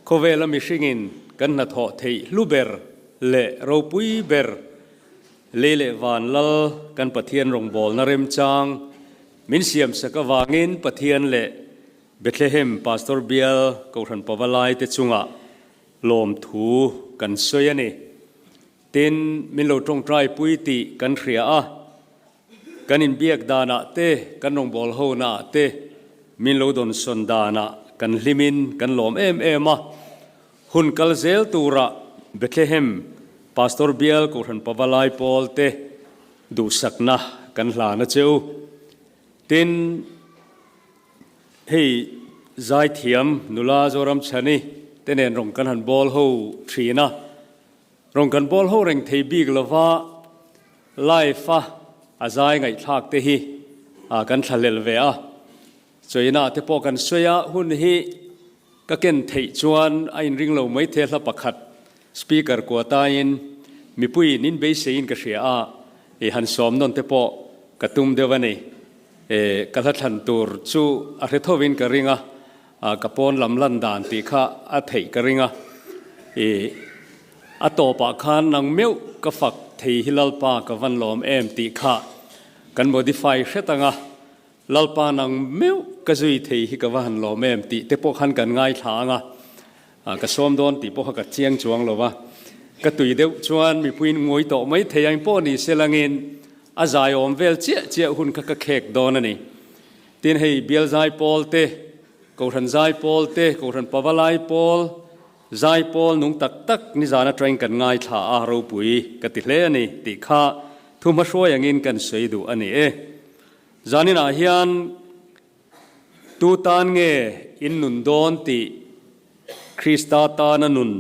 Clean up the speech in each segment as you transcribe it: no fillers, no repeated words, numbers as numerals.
Kovela mishingin kan na tho thei luber le ropui ber lele van lal kan pathian rong bol na rem chang min siam sakawangin pathian le Bethlehem Pastor Bial kauran pawalai te chunga lom thu kan soyani tin min lo tong trai pui ti kan khria a kan in biak dana te kan rong bol ho na te min lo don son dana kan limin kan lom ema hun kalzel tura Bethlehem Pastor Bial kauran pawalai pol te du sakna kan hlana cheu tin hei zai thiam nula zoram chani tenen rong kan han bol ho thina rong kan bol ho reng thei big lova life azai ngai thak te hi kan thalel ve a choina te po kan soya hun hi ka ken thei chuan a in ring lo mai the hla pakhat speaker ko ta in mi pui nin be sein ka hria a e han som non te po katum dewani kalat han tur chu a rethovin ka ringa kapon lam lan dan ti kha a thei ka ringa a to pa khan nang meu ka fak thei hilal pa ka van lom em ti kha kan modify hretanga lalpa nang meu ka zui thei hi ka van lom em ti te po khan kan ngai thanga ka som don ti po ka chiang chuang lowa ka tui deu chuan mi puin ngoi to mai thei ang po ni selangin azai om vel che hun ka khek don ani tin hei bial zai pol te ko ran zai pol te ko ran pawalai pol zai pol nung tak ni zana train kan ngai tha a ro pui ka ti hle ani ti kha thuma hro yangin kan sei du ani zanin a hian tu tan nge in nun don ti Krista ta na nun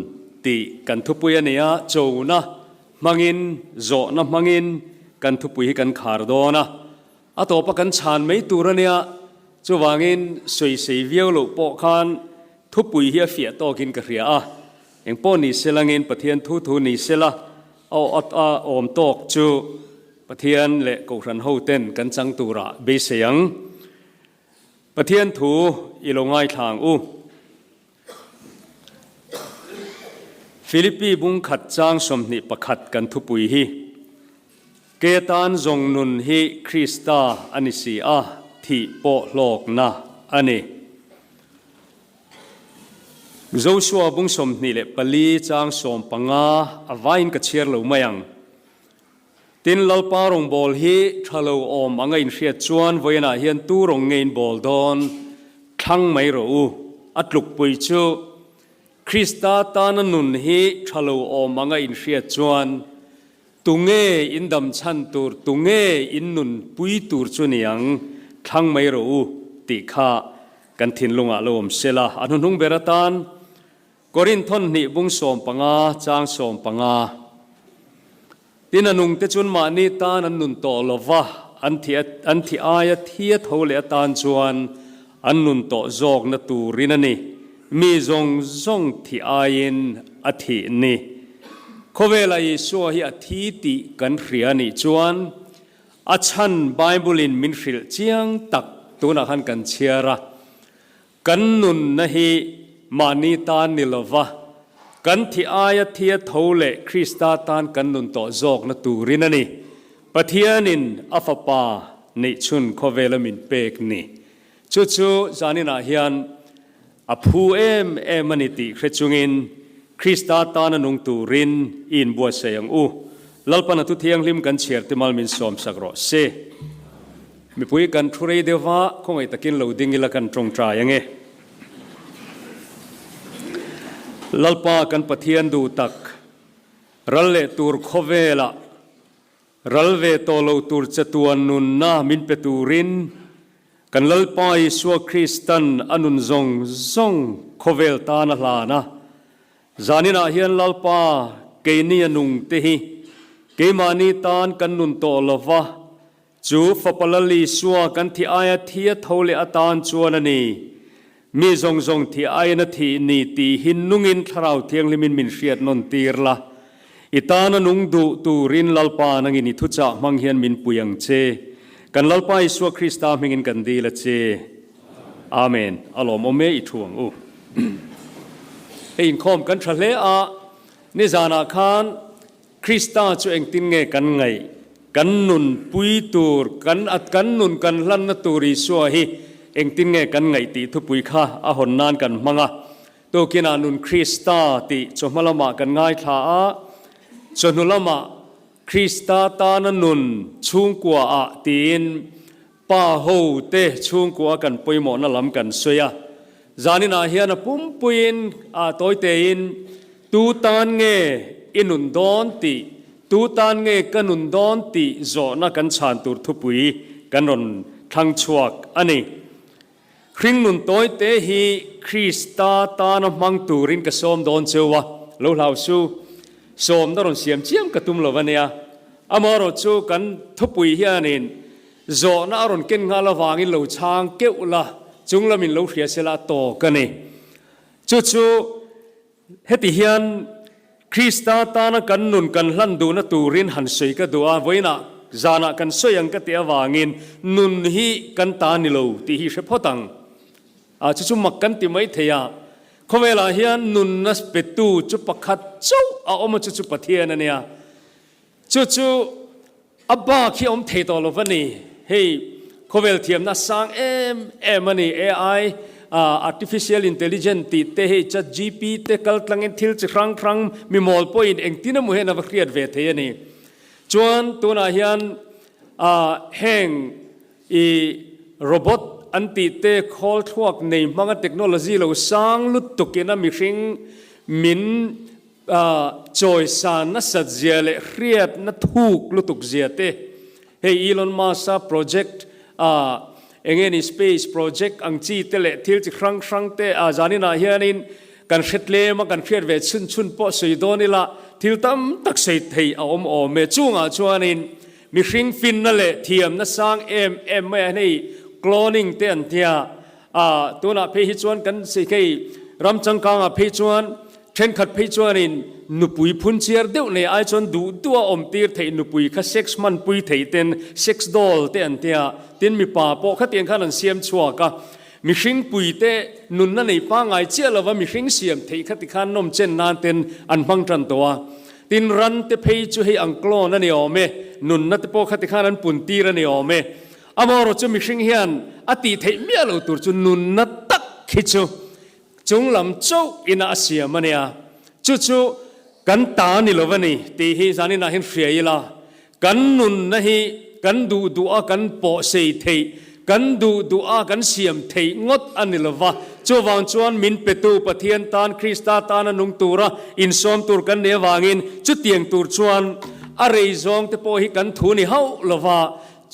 ti kan thupui ania chona mangin zo na mangin kan thupui kan khar dona atopa kan chan mei turania chuwangin soi sei viau lo po khan thupui hi fia to kin ka ria a engpo ni selangin pathian thu ni sela om tok chu pathian le ko ran ho ten kan chang tura be seyang pathian thu ilongai thang u Philippi bung khat chang somni pakhat kan thupui hi ketan zong nun hi Krista anisi a thi po lok na ani Joshua bung somni le pali chang som panga avain ka chiar lo mayang tin lalpa rong bol hi thalo om anga in hriat chuan voina hian tu rong ngein bol don thang mai ro u atluk pui chu Krista tan nun hi thalo om anga in hriat chuan tunge indam chan tur tunge in nun pui tur chuniang thang mai ro u ti kha kan thin lunga lom sela anhung beratan Korinthon ni bung som panga chang som panga tinanung te chun ma ni tan an nun to lova an thi aya thia thole tan chuan an nun to jok na turin ani mi zong thi ayin athi ni Kovela Yesu hi athi ti kan hriani chuan achan Bible in min hril chiang tak tuna han kan chiara kan nun na hi mani tan nilova kan thi aya thia thole Krista tan kan nun to jok na turin ani pathianin afapa ni chun Kovela min pek ni chu zanina hian aphu em aniti khechungin Krista tan nung turin in bua sayang u lalpana tu thiang lim kan chiar timal min som sakro se mi pui kan thurei dewa khongai takin loading ila kan trong tra yange lalpa kan pathian du tak ralle tur khovela ralve tolo tur chatuan nun na min peturin kan lalpa Isua Kristan anun zong khovel ta na hlana zanina hian lalpa keini anung te hi keimani tan kan nun to lova chu fapalali suwa kan thi aya thia thole atan chuanani mi zong thi aya na thi ni ti hin nungin tharau thiang limin min hriat non tirla itana nung du turin lalpa nangini thucha manghian min puyang che kan lalpa Isua Krista mingin kan dila che amen alom ome i thuang u ให้อินคอมกันทะเลนี่จานาคานคริสตาจูเองตินเงกันไงกันนุนปุยตูร์กันอัดกันนุนกันลันนตูริสัวฮีเองตินเงกันไงตีทุปุยข้าอาหอนนานกันมังะตัวกินานุนคริสตาติจอมละมากันง่ายข้าจนุละมาคริสตาตานนุนชุงกัวตีนป้าโฮเตชุงกัวกันปุยหมอนลำกันสวยจานินาเฮียนปุ่มปุยนตัวเตอินตูตานเงอินุนดอนติตูตานเงกันนุนดอนติโจนักันชานตูร์ทุปุยกันรอนทังชวกอันนี้คริงนุนตัวเตฮีคริสตาตานมังตูรินกระสมดอนเจวะโลลาวสูสมนรอนเสียมเจียมกระตุมลวันเนียอามารจูกันทุปุยเฮียนินโจนารอนเก่งงาลวางินโลช้างเกวละจุงละมินโลเฟียเซลาโตกันนี่จู่เฮติเฮียนคริสตาตานะกันนุนกันลันดูนะตูรินหันสวยก็ดูอาไว้นะจานะกันสวยยังก็เตียวางินนุนฮีกันตานิโลที่ฮีเชพอตังจู่มักกันติไม่เทียเขาเวลาเฮียนนุนนัสเปตูจุปขัดจู่อมจู่ปะเทียนเนี่ยจู่อับบาขี้อมเทตอลวันนี้เฮ้ยเขาเวลเทียมนัสสังมันนี่ AI artificial intelligence ติเตให้จัด GP เตกัลตังเงินทิลจะครั้งมีมอลพอยน์เองที่นั่นมุเฮนับเครียดเวทเฮียนี่จวนตัวนาเฮียนแห่งโรบอทอันติเตคอลทวกในมังเทคโนโลยีเราสร้างลุตตุกินะมิชิงมินจอยสานนัสเจียเลเครียดนัทุกลุตุกเจียเตเฮอีลอนมาซาโปรเจกต์เองนี่ space project อังจีเตเลทิลจะครั้งเตจานินาเฮียนินกันเช็ดเลมากันเครียดเวทชุนปอสุยโดนี่ละทิลตั้มตักเสดเฮียอมเมจุงจวนนินมิชิงฟินนั่นแหละเทียมนัสร้างไม่ให้ cloning เตียนเทียตัวน่ะเพย์จวนกันสิเคยรำจังกังเพย์จวนเช่นขัดเพย์จวนนินนุปุยพุนเชียร์เดียวในไอจวนดูตัวอมตีร์เทนุปุยข้าเซ็กซ์มันปุยเทเต็นเซ็กซ์ดอลเตียนเทียเตียนมีป่าปอข้าเตียนข้านันเสียมชัวกะมิชิงปุยเตนุนนั่นในป้าไงเจ้าละว่ามิชิงเสียมเทข้าติขานนมเจนนานเต็นอันพังจันตัวตินรันเตเพย์จูให้อังกลอนั่นเองเมนุนนั่นเตปอข้าติขานันปุ่นตีร์นั่นเองเมอามารจูมิชิงเฮียนอติเทเมียเราตัวจูนุนนั่นตักขิจูจงลำโจอินาเสียมันเนี่ยจู่กันตานิโลวันนี้ตีฮีจานินาหินเฟียละกันนุนนะฮีกันดูอากันปอเสยเทกันดูอากันเสียมเทงดอันนิโลวะจวังจวนมินเปตูปะเทียนตานคริสตาตานันุงตูระอินซอมตูรกันเนวางินจุดเตียงตูรจวนอะไรจงเตปอฮิกันทูนิเฮาลวะ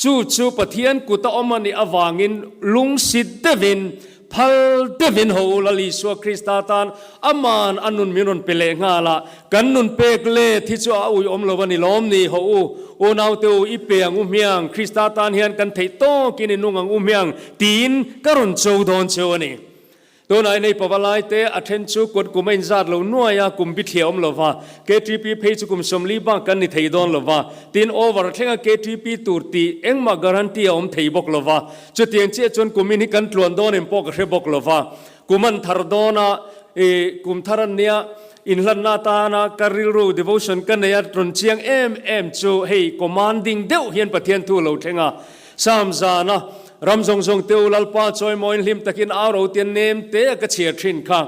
จู่ปะเทียนกุตอมันนิอวางินลุงสิดเดวินพัลเดวินโฮลลิสวคริสตาตานอามันอันนุนมินุนเปเลงาละกันนุนเปกเลที่จะเอาอมลวันนิลอมนี่โฮโอนาวเตออีเปียงเมียงคริสตาตานเฮียนกันเทโตกินนุงเมียงตีนกรุนโจดอนเชวนี่ตัวไหนในปวารายเตอเทนจูกดกุมไม่จัดเราหน่วยกุมพิเทียมลวะ KTP เพจกุมสมลีบังกันนิเทดอนลวะตีนโอเวอร์เทง KTP ตูร์ตีเอ็งมาการันตีอมเทบกลวะจุดเตียงเจ้าจนกุมินิกันตลวนดอนเอ็มปอกเชบกลวะกุมันทารดอนากุมทารันเนียอินลันนาตานาการิรูดิวชันกันเนี่ยตรนเชียงจูเฮคอมมานดิ้งเดียวเฮียนปะเทียนทูเราเทงะสามจานะรำทรงเตียวลัลปาจอยมอยลิมตะกินอาราวเตียนเนมเตะกระเชียทรินค่ะ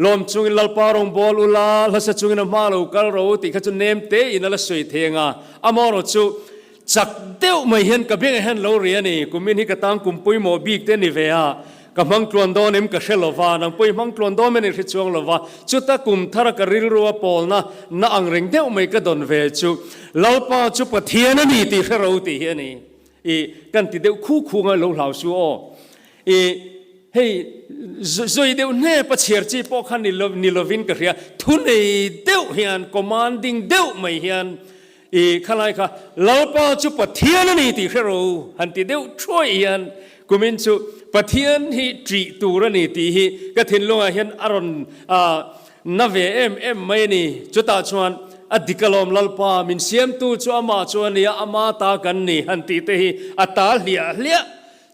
ลมจุงลัลปารองบอลอุลาลัสจุงนมาลูกัลเราติขจุนเนมเตะอินลัสสวยเทงะอามารจูจักเดียวไม่เห็นกับเพียงเห็นเราเรียนี่กุมินฮิกตังกุมปุยโมบีกเตนิเวียกับมังกรวนโดนิมกับเชลวานังปุยมังกรวนโดมันอิริจวงลวาจุดตะกุมทารักริลรัวปอลนะน่าอังเริงเดียวไม่กระดอนเวจูลัลปาจูปะเทียนนี่ติเขเราติเฮียนี่กันติเดียวคู่งาลูเหล่าชัวเฮ้ยจอยเดียวเน่ปะเชียร์จีปอขันนิลวินกระเรียทุนเดียวเฮียนคอมมานดิ้งเดียวไม่เฮียนขณะค่ะเราปาจุปะเทียนนี่ติเขเราหันติเดียวช่วยเฮียนกุมินจุปะเทียนฮีจีตูรนี่ติฮีกระถินลงเฮียนอารอนนาเวไม่นี่จุตาชวนอดีกลอมลัลปามินเสียมตูชัวมาชัวนี่อามาตากันนี่ฮันติเตฮีอัตตาเลีย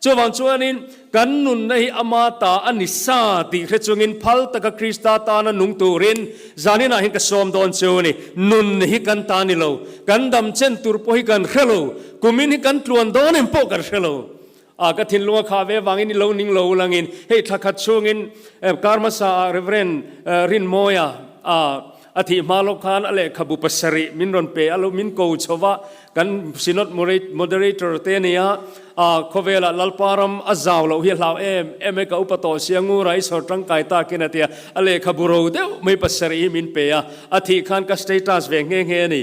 chuan chuanin kan nun nei amata anisa ti khe chungin phal taka krista ta na nung turin zanina hin ka som don chuni nun hi kan ta ni lo kan dam chen tur po hi kan khelo kumin hi kan tluan don em po kan khelo ka thin lunga kha ve wangin lo ning lo langin hei thakhat chungin karma sa reverend rin moya athi malok khan ale khabu pasari minron pe alo min ko chowa kan sinot moderator te nia khovela lalparam azaw lo hi hlaw em ka upato siangu rai so tang kai ta kinatia ale khaburo de mai pasari min pe athi khan ka status ve nge nge ni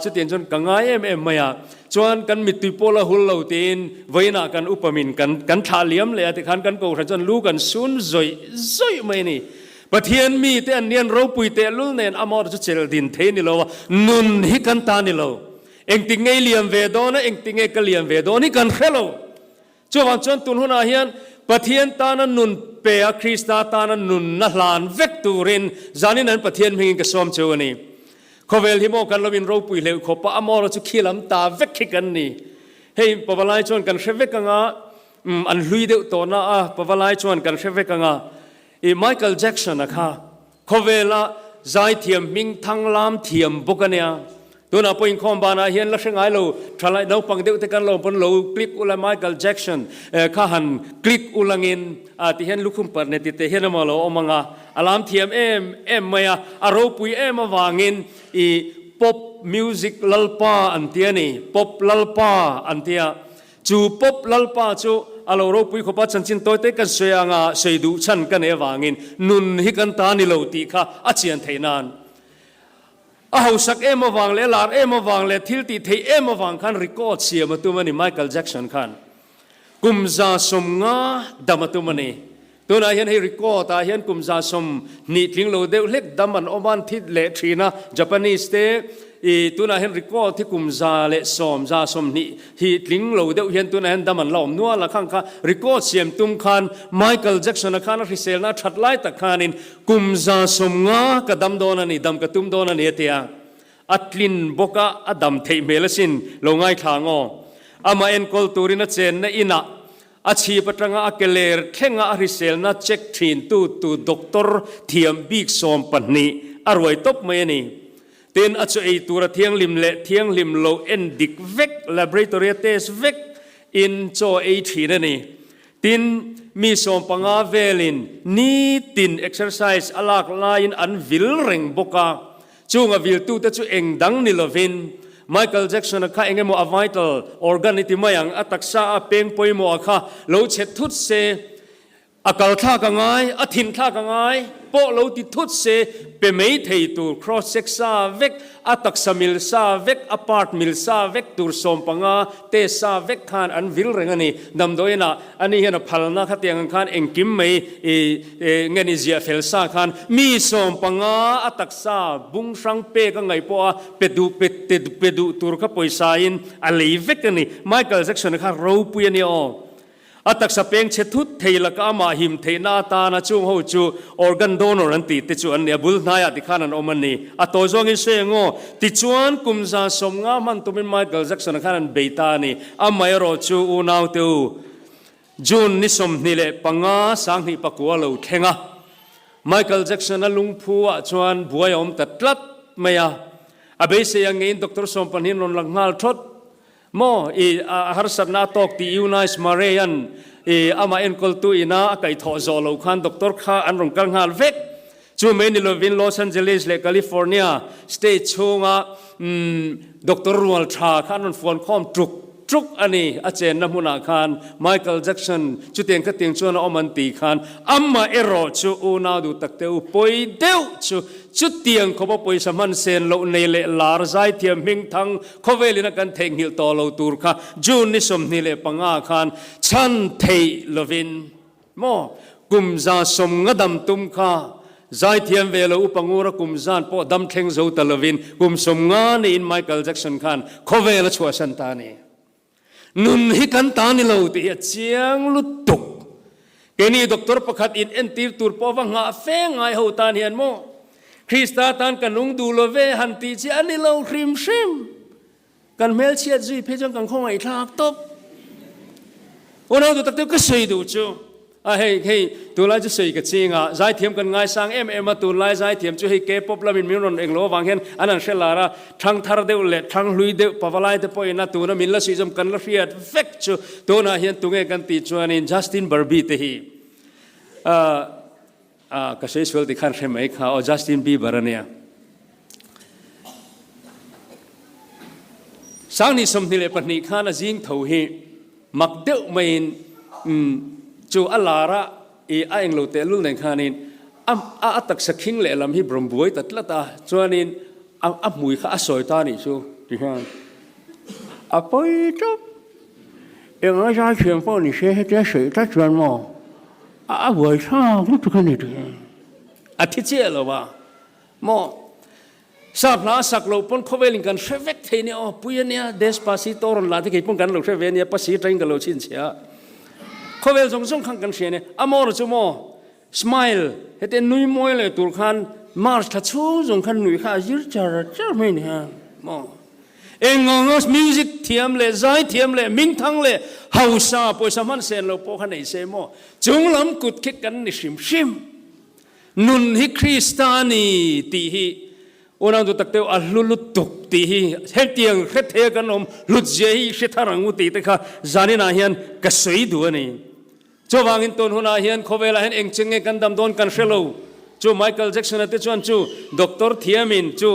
chutin chon kangai em maya chuan kan mitui pola hul lo tin voina kan upamin kan thaliam le athi khan kan ko chon lu kan sun zoi mai ni pathian mi te an nian ro pui te lul nen amor chu chel din the ni lo nun hi kan ta ni lo eng ti ngei liam ve do na eng ti nge ka liam ve do ni kan khelo chuan chon tun huna hian pathian ta na nun pe a krista ta na nun na hlan vek turin zanin an pathian hing ka som chewani khovel hi mo kan lovin ro pui le khopa amor chu khilam ta vek khi kan ni hei pawalai chon kan hre anga an hlui deuh to na pawalai chon kan hre anga Michael Jackson akha khovela zai thiam ming thang lam thiam bokania tuna point khom bana hian la hrengai lo thalai no pang deuh te kan lo pon lo click ula Michael Jackson kha han click ulangin ti hian lukhum par ne ti te hian ma lo omanga alam thiam em maya aro pui em awangin pop music lalpa antiani pop lalpa antia chu pop lalpa chu alo ro pui khopa chanchin toy te kan soyanga seidu chan kan ewangin nun hi kan ta ni lo ti kha achian theinan hausak emawang le lar emawang le thil ti thei emawang khan record siam atumani Michael Jackson khan kumza somnga damatumani tuna hian hei record ta hian kumza som ni tling lo deuh lek daman oman thit le thina Japanese te tuna hian record thi kumza le som ni hi tling lo deuh hian tuna hian daman lom nuwa la khang kha record siam tum khan Michael Jackson khan risel na thatlai ta khanin kumza somnga ka dam don ani dam ka tum don ani tia atlin boka adam thei melasin lo ngai thango ama en kol turina chen na ina achi patanga akeler thenga risel na check thin tu doctor thiam big som panni arwai top mai ni ten achu ei tura thiang lim lo endik vek laboratory test vek in cho ei thina ni tin mi som panga velin ni tin exercise alak line an vil reng boka chunga vil tu ta chu engdang ni lovin Michael Jackson kha engemo a vital organ iti mayang ataksa a peng poimo kha lo chet thut se akal tha ka ngai athin tha ka ngai po lo ti thut se pe mei thei tu cross sex sa vek atak samil sa vek apart mil sa vek tur som panga te sa vek khan an vil rengani dam doina ani hena phalna khatiang khan engkim mei ngani zia fel sa khan mi som panga atak sa bung sang pe ka ngai po pedu tur kha poisa in alei vek ani Michael Jackson kha ro puani o atak sa peng che thut theila ka ma him theina ta na chung ho chu organ donor an ti te chu an ne bul na ya ti khan an omani a to zong in se ngo ti chuan kumza somnga man tumin Michael Jackson khan an beita ni amai ro chu u naw te u June ni som ni le panga sang hi pakua lo thenga Michael Jackson a lungphu a chuan buayom tatlat maya abe se yang in Dr. Sompanin ron langngal thot mo harsat na tok ti Eunice Marian ama enkol tu ina kai tho zo lo khan doctor kha an rong kal ngal vek chu meni lovin Los Angeles le California state chunga Dr. Rual Tha khan on phone khom truk ani achen na huna khan Michael Jackson chuteng ka teng chuan oman ti khan amma ero chu una du takte u poi deu chu tiang khoba poisa man sen lo nei le lar zai thiam ming thang khovelina kan theng hil to lo tur kha June ni som ni le panga khan chan thei lovin mo kumza som ngadam tum kha zai thiam velo upangura kumzan po dam thleng zo talovin kum som nga ni in Michael Jackson khan khovela chua santani nun hi kan ta ni lo ti chiang lutuk keni doctor pakhat in entir tur po wanga fe ngai ho tan hian mo Krista tan kanung du lo ve han ti chi ani lo khrim shim kan mel chiat zui phe jong kan khong ai thak top nào tụi tắc tiêu cái sợi đủ chú hey tụi lại chú sợi cái gì ngà giải thiểm cần ngay sang em mà tụi lại giải thiểm chú hey K-pop là mình muốn anh lo vàng hen anh ăn sẽ là ra thằng thar đều lệ thằng lui đều pavalai đều poi na tụi nó mình là suy dâm cần là fiat vec chú tụi nó hiện tụi nghe cần tì chú anh Justin Bieber thế hi cái sợi suy thì khăn xem mấy khá Justin Bieber này sáng nay sớm thì lệ bận khá là riêng thầu hi mặc đều mình chú alara anh lâu tê luôn này khá nên tắc sắc khinh lệ làm hi bầm bùi tật là ta cho nên mùi khá sôi ta này chú thì hang bơi chấp em nói ra chuyện bao nhiêu xe hết sợi ta chuyện mà vậy sao cũng cái này được thiết chế rồi ba mà sắp lá sạc lâu pon khâu về linh căn sẽ vét thế này bùi này Despacito rồi là thì cái pon căn lâu sẽ về này bác sĩ train cái lâu chín chia khâu về trong khang căn xe này amor chú mò smile hết tên nuôi môiเลยตัวคันมาร์ชทัชชูจงคันนุยข้ายืดจาระจ้าไม่เนี่ยมอเองงงมิวสิกเทียมเลยใจเทียมเลยมิงทั้งเลยฮาวซาปอยสามันเซนเราพอขันไอเซมอจงล้ำกุดคิดกันในชิมนุนฮิคริสตานีตีฮีวันนั้นตัวตักเตวอัลลุตุกตีฮีเฮตียงเฮเทกันอมลุดเจฮีเชตารังอุตีแต่ข้าจานินาเฮียนกษยดูนี่จู่วางอินต้นหัวนาเฮียนเขาเวลาเห็นเองจึงเงกันดำโดนกันเชลล์จู่ไมเคิลแจ็คสันที่ชวนจู่ด็อกเตอร์เทียมินจู่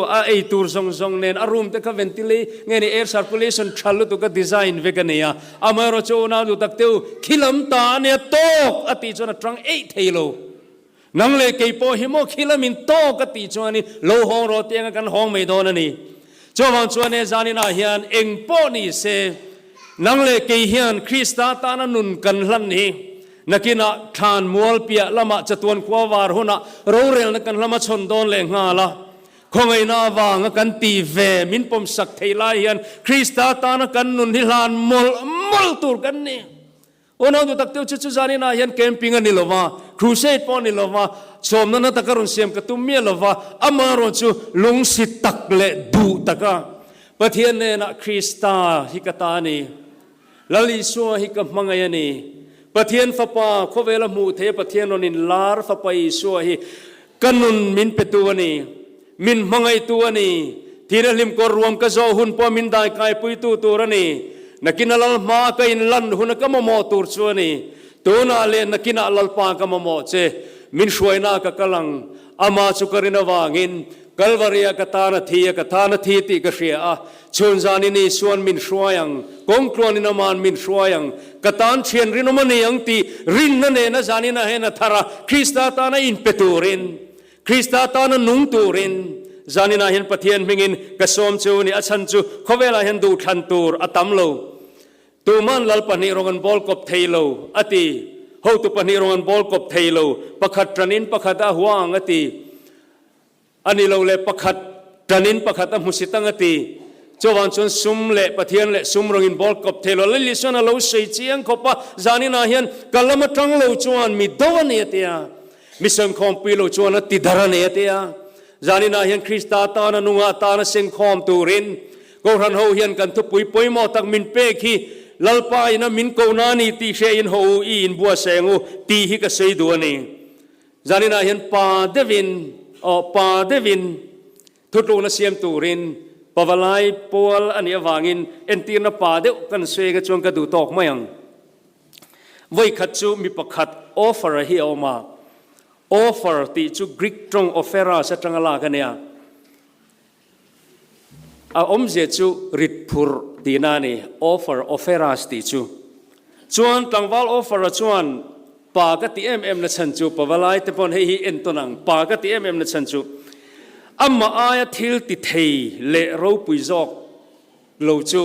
ตูร์ซงเนนอารมณ์แต่ก็เวนติเลเงี้ยนี่แอร์ซัร์คูลเลชันชัลลุตุก็ดีไซน์เวกันเนี่ยอามาโรจู่น่าดูตักเตวขิลมตาเนี่ยโตกติจวนตรังเทโลนังเลยเกย์โปหิโมขิลมินโตกติจวนนี่โลหงโรเตียงกันห้องไม่โดนนี่จู่วางจวนเนี่ยจานินาเฮียนเองโปนี่เซนังเลยเกย์เฮียนคริสตาตานันุนกันลันนี่นักกินทานมัวเปียละมาจะตัวกวาร์หุนะรู้เรื่องนักกันละมาชนโดนเลงหาละคงไอ้นาวางกันตีเวมินปมสักเทลายยันคริสตาตานกันนุนที่ลานมลตูกันนี่โอ้น้องดูตักเตียวจุจานี่นายันเกมปิงกันนี่ลวะครูเซตปอนี่ลวะสมนั้นตะการุนเสียมกตุมเมียลวะอามารุนจูลุงสิตักเลดูตะกะปะเทียนเนนะคริสตาฮิกตานีลลิสัวฮิกมังยันนี่ปะเทียนฟ้าป่าเขาเวลามูเทปะเทียนนนินลาร์ฟ้าไปสัวฮีกันนุนมินเปตัวนี้มินมังไอตัวนี้ที่นั่นลิมก็รวมกันโจหุนพอมินได้กายปุยตัวนี้นักกินลลมากัยลันหุนก็มาโมตัวชัวนี้ตัวน่าเล่นนักกินลลปาก็มาโมเจมินช่วยน่าก็กำลังอามาสุกรินวางินกัลวารียกตานาทีติกเสียชนจานินีส่วนมินช่วยยังกงกลวนินามานมินช่วยยังกตานเชียนรินมันยังตีรินนั่นเองนะจานินาเฮนะทาระคริสตาตานาอินเปตูรินคริสตาตานานุงตูรินจานินาเห็นปะเทียนมิงินกระสมจูนี่อัชันจูเขาเวลาเห็นดูทันตูรอัตัมโลตูมันลลปนิรงกันบอลกบเทโลอติโฮตุปนิรงกันบอลกบเทโลปะขัดตรนินปะขัดอาหวางอติอันนี้เราเลยประคัดตรนินประคัดมุสิตังตีจวนชนซุมเละปะเทียนเละซุมรงอินบอลกับเทโลลิลิชนะเราใช้เจียงขบปะจานินาเฮียนกัลมาตั้งเราจวนมีดวันเอเตียมิสังคมปีเราจวนติดารเนเตียจานินาเฮียนคริสตาตานานุงาตานาเซงคอมตูรินก็รันเฮาเฮียนกันทุบปุยมอตักมินเปกีลลปายนะมินโกนานีตีเชยินโฮอีนบัวเซงูตีฮิกเซยดัวนี่จานินาเฮียนปาเดวินปาเดวินทุตรูนัเซียมตูรินปวลายปวลอันนี้วางินเอ็นตีนปาเดวกันเสกจงกระดูตอกไม่ยังไว้ขัดจูมีประคัดออฟเฟอร์ให้ออกมาออฟเฟอร์ที่จูกรีกตรงออฟเฟอร์สัจจังลากันเนี่ยอมเจจูริดพูร์ตีนานี่ออฟเฟอร์สติจูจวนตั้งวัลออฟเฟอร์จวนปากตินัชันจูปวลายแต่ปนให้เอ็นตัวนังปากตินัชันจูอัมมาอายทิลติเทเลรูปุยจอกโลจู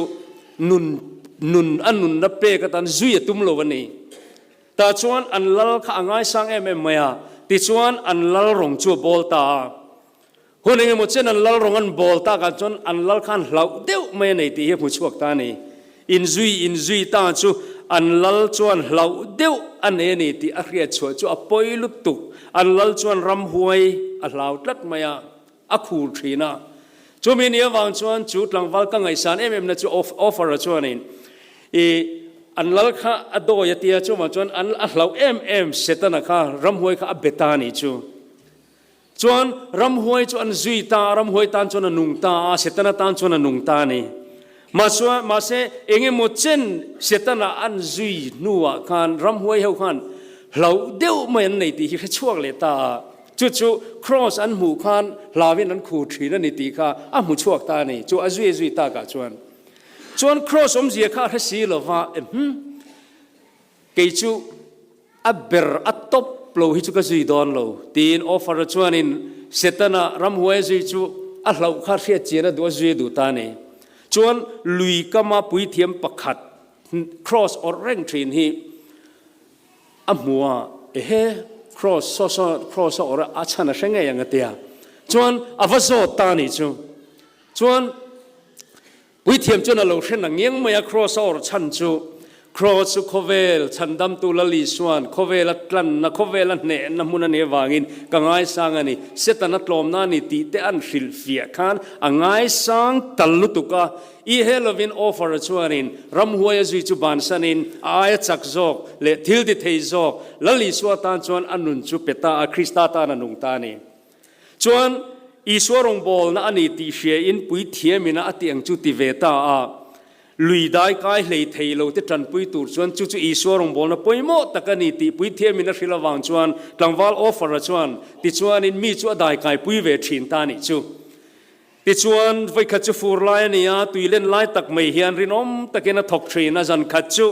นุนอันนุนนับเปกตันจุยตุมโลวันนี้แต่ชวนอันลัลข้างไงสังเมียติชวนอันลัลรงจูบอลตาคนเองมุดเช่นอันลัลรงอันบอลตากันชวนอันลัลขันเหลาเดียวไม่ในที่เหตุชวกตานี่อินจุยตาจูอันลัลชวนเหลาเดียวอันนี้ที่อาเรียชวจูอปอยลุตุกอันลัลชวนรำหวยอันเหลาตัดเมียอคูลทีน่ะจูมีเนื้อวางชวนจุดหลังวัลกังไงสันนะจูออฟเฟอร์ชวนนี่ อันลัลข้าอโดยตีจูมาจวนอันเราเสตนะข้ารำหวยข้าเบตานิจูจวนรำหวยจวนจุยตารำหวยตานจวนนุงตาเสตนะตานจวนนุงตานี่มาเสเองหมดเช่นเสตนะอันจุยนัวขันรำหวยเฮาขันเราเดียวไม่อันไหนตีแค่ช่วงเลตาจู่ครอสอันหมู่ขันลาวินอันขู่ถีนั่นนี่ตีข้าอันหมู่ช่วงตานี่จู่อาจุยตากาจวนครอสอมเสียข้าทัศน์ละว่าเกี่ยวอับเบอร์อัตตบโลหิจุกจุยดอนโลตีนออฟฟาร์จวนอินเสตนะรำหวยจุยจู่อัลลาข้าเสียเจนะดูจุยดูตานี่จวนลุยก็มาปุยเทียมประคัดครอสออเร่งทรีนฮีอัมมัวครอสครอสออระอาชนะเชงเงยังเตียจวนอวสโตานี่จวนปุยเทียมจวนเราเช่นนั้นยังไม่ครอสออระชันจูครอสโคเวลฉันดำตุลลิสวานโคเวลตันนะโคเวลเนนมุนันเอวางินกังไงสังนี่เสตนัดลมนานิติเตอันฟิลฟียคันอังไงสังตัลลุตุกะอีเฮลวินออฟาร์ชวนินรำหัวจุยจุบานสันินอายจักจอกเลทิลดิเทจอกลลิสวาตันจวนอันนุนจุเปตาคริสตาตานันุงตานีจวนอีสวรงบอลนะอันนี้ตีเชียอินปุยเทียมินะอติอังจุติเวตาลุยได้กายเลยเทโลที่จันปุยตูชวนจู่อีสวรงบอลนะปุยโมตะกันนี่ตีปุยเทียมินะศิลวังชวนตังวาลออฟฟาร์ชวนติชวนอินมีจู่ได้กายปุยเวชินตานี่จู่ติชวนไว้ขัดจูฟูร์ไลนี่ตุยเล่นไลตักไม่เฮียนรินอมตะเกนทอกทรีนะจันขัดจู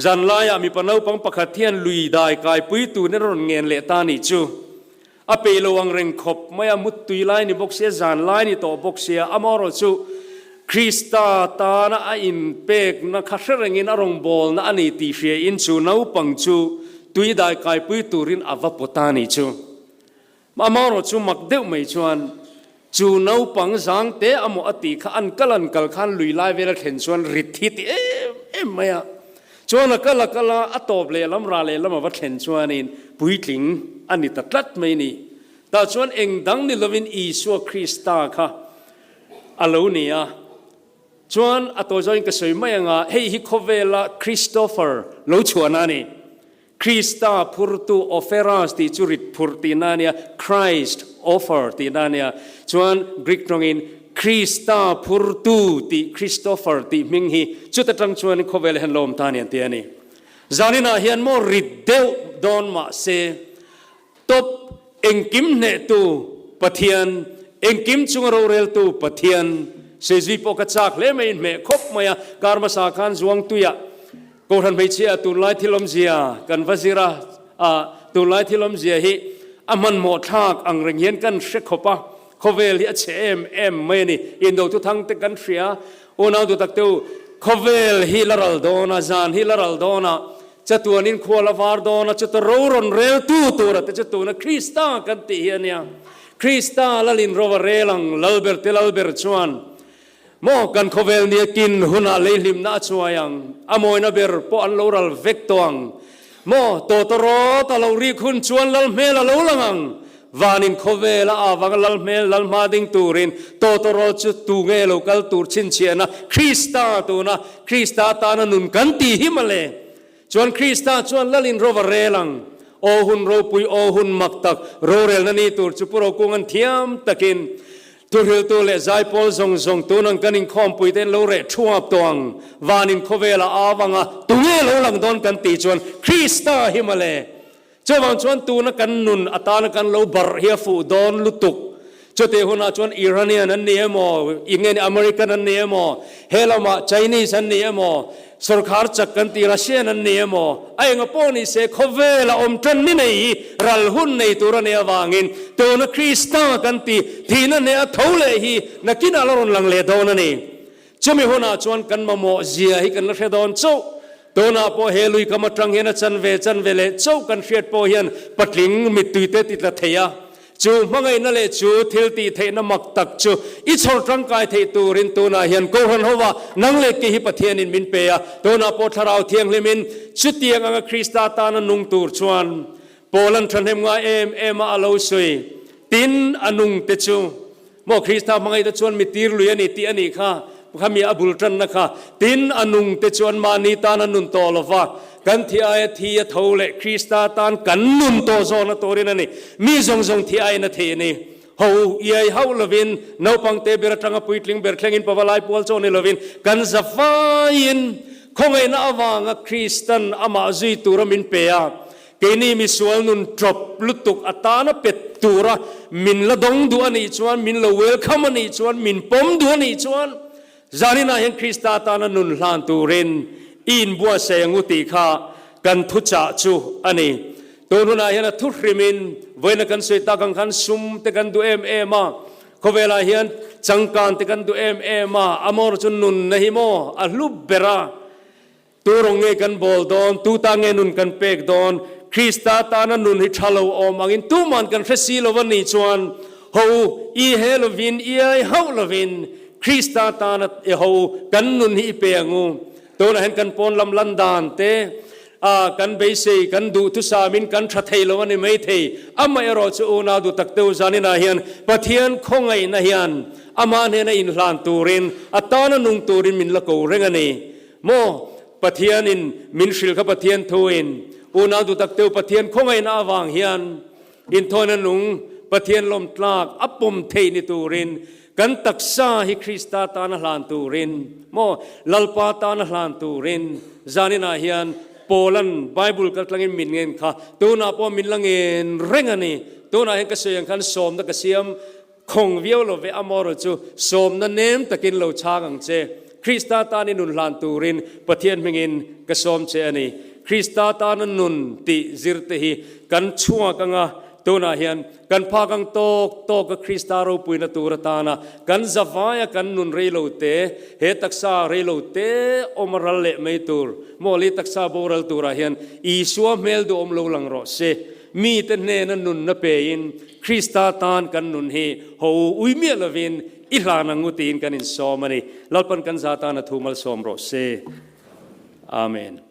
จันไลมีปนเอาปังปะขัดเทียนลุยได้กายปุยตูเนรอนเงินเลตานี่จู่อเปโลวังเริงขบไม่มุดตุยไลนี่บกเสียจันไลนี่ต่อบกเสียอมอรจู่คริสตาตานะอินเป็กนะขัดเริงินอารมณ์บอลนะอันนี้ตีเชียอินจู่น้าปังจู่ตุยได้กายปุยตูรินอวปตานี่จู่อมอรจู่มักเดวไม่ชวนจู่น้าปังสังเตะอโมอติขันกัลันกัลขันลุยไล่เวลาเห็นชวนริทิตไม่อะชวนกัลอัตบเลยลำราเลยลำมาวัดเห็นชวนอินปุยถิงอันนี้ตัดลัดไม่นี่แต่ชวนเองดังนี่ลวินอีสัวคริสตาค่ะอโลเนียชวนอัตโจอินก็สวยไม่ยังเฮ้ยฮิโคเวลาคริสโตเฟอร์โลชวนานี่คริสตาพูดตูออฟเฟรัสติจุริตพูดตีนานี่คริสต์ออฟเฟอร์ตีนานี่ชวนกรีกตรงอินคริสตาพูดตูติคริสโตเฟอร์ติมิงฮีจุดตั้งชวนโคเวลเห็นลมตานี่ตีนี่จานินาเฮียนโมริดเดวดอนมาเซตบเอ็งกิมเนตูปะเทียนเอ็งกิมจุงโรเรลตูปะเทียนเซจีปกจักเลไม่เมคบมาการมาสาขันจวงตุยกูทันไม่เชื่อตุนไลที่ลมเสียกันวจิระตุนไลที่ลมเสียฮีอามันหมดทากอังเรียนกันเชคปะโคเวลเชมไม่นี่อินโดทุทั้งเตกันเสียโอนาดูตักเตวโคเวลฮิลารัลโดนาจานฮิลารัลโดนาจะตัวนินควอลาวาร์โดนะจะตัวรอนเรลตู้ตัวแต่จะตัวนะคริสตากันตีเนี่ยคริสตาลลินโรวเรลังลเบอร์เตลเบอร์ชวนโมกันโคเวลเนี่ยกินหุนาเลลิมนาชวยังอโมยนาเบอร์ปอนโลรัลเวกตวังโมโตตรอตะลารีคุณชวนลลเมลลลลังวานินโคเวลอาวังลลเมลลมาดิงตูรินโตตรอจุตูเงโลกัลตูรชินเชียนะคริสตาตัวนะคริสตาตานันุนกันตีหิมเลชวนคริสตาชวนลลินโรวเรลังโอหุนโรปุยโอหุนมักตักโรเรลนันนี่ตูรจุปโรกุงันเทียมตะกินตัวเรือตัวเล็กใจพอลส่งตัวนั้นกันอินคอมปุยเต้นโลเรชัวตวงวานินโคเวลอาวังอ่ะตัวเอโลลังโดนกันตีชวนคริสตาหิมาเลเจ้าวังชวนตัวนักกันนุนอัตานกันโลบาร์เฮียฟูโดนลุตุกเจ้าเตหุนาชวนอิรัเนียนันเนียโมอิงเงินอเมริกันนันเนียโมเฮลามาไชนีสนันเนียโมสุรคาร์จักกันตีรัสเซียนันเนียโมไอ้เงาปนิเสโคเวลอมจันนี่ในรัลหุนในตัวเนียวางินตัวนักคริสตากันตีที่นั่นเนี่ยทาวเลฮีนักกินอลารอนลังเลโดนนี่จะมีหัวหน้าชวนกันมาโมเจียให้กันนักเรดอนโซตัวน่าพอเฮลุยกำมัดรังเฮนจันเวเลโซกันเชียดพอเฮียนปัดลิงมิตุยเตติดละเทียจูมังไงนั่นเลยจูทิลตีเทนมักตักจูอิชอร์ร่างกายเทตูรินตัวน่าเห็นกูหันหัวนังเล็กกี่ฮิปเทียนินมินเปียตัวน่าพอทาราวเทียงเลมินชุดเตียงอังคริสตาตานันนุงตูร์ชวนโปลันทันเฮมงาเอมาอลาวซุยตินอนุงเตจูโมคริสตามังไงตะชวนมิตีร์ลุยนี่ตีอันนี้ค่ะ ขมีอบุลจันนะคะตินอนุงเตจวนมานีตานันุนโตลวะกันที่ไอที่ทาวเลคริสตาตานกันนุนโตโซนตัวนี้นี่มีทรงที่ไอนาทีนี่เฮาเอียเฮาลวินนปังเตเบรตังปุยตลิงเบรคลิงอินปวาลายปวลโซนี่ลวินกันจะฟายินคงไอน่าวางคริสตันอามาจุยตุรมินเปียเกนี่มีส่วนนุนจบลุตุกอัตานะเป็ดตุระมินละดงดูอันนี้ชวนมินละเวลคัมอันนี้ชวนมินปมดูอันนี้ชวนจารินาเห็นคริสตาตานะนุนลานตูเรนอินบัวเสียงอุติขากันทุจาจูอันนี้ตัวนู้นเห็นทุริมินเวนกันสวยตากันขันซุมเตกันดูมาเขาเวลาเห็นจังการเตกันดูมาอมอร์จุนนุนนะฮิโมอัลลุบเบราตัวรงเงกันบอลดอนตัวตางเงนุนกันเปกดอนคริสตาตานันนุนฮิชาโลอมังอินตัวมันกันเฟซีโลวันนี้ชวนเฮาอีเฮลวินอีไอเฮาลวินคริสตาตานัดเฮากันนุนฮิเปียงูตัวนั้นเห็นกันปนลำลันดานเตกันเบสกันดูทุสามินกันชัดเทลวันนี้ไม่เทอามาเอรอจูนาดูตักเตวจานินาเฮียนปะเทียนคงไงนาเฮียนอามาเนนอินลานตูรินอัตานันุงตูรินมินละกูเรงอันนี้โมปะเทียนินมินชิลกับปะเทียนทูอินอุณาดูตักเตวปะเทียนคงไงนาวางเฮียนอินทอนันุงปะเทียนลมตลากอัปปมเทนิตูรินกันตักษาฮิคริสตาตานหลานตูรินโมลลปาตานหลานตูรินจานินาเฮียนโปลันไบเบิลกัดลังเงินมินเงินค่ะตัวน่าพอมินลังเงินเร่งอันนี้ตัวน่าเห็นกระเสียงขันสมตะกระเสียมคงเวียวโลเวอมอร์จูสมนั่นเนมตะกินโลชากังเจคริสตาตานินุนลานตูรินปะเทียนเมงินกระสมเจอันนี้คริสตาตานันนุนติจิรเตหิกันชัวกังอ่ะตัวน่าเห็นกันพากังโตกับคริสตาโรปุยนตูรตานะกันจะฟ้ากันนุนเรโลเตเฮตักษาเรโลเตอมรัลเลไม่ตูร์โมลิตักษาโบรัลตูระเห็นอีชัวเมลดูอมโลลังรอเซมีแต่เนนันนุนนเปยินคริสตาตานกันนุนเฮโฮอุยเมียลวินอิลานังอุตีนกันอินซอมันนี่ลัลปันกันซาตานะทูมัลซอมรอเซอาเมน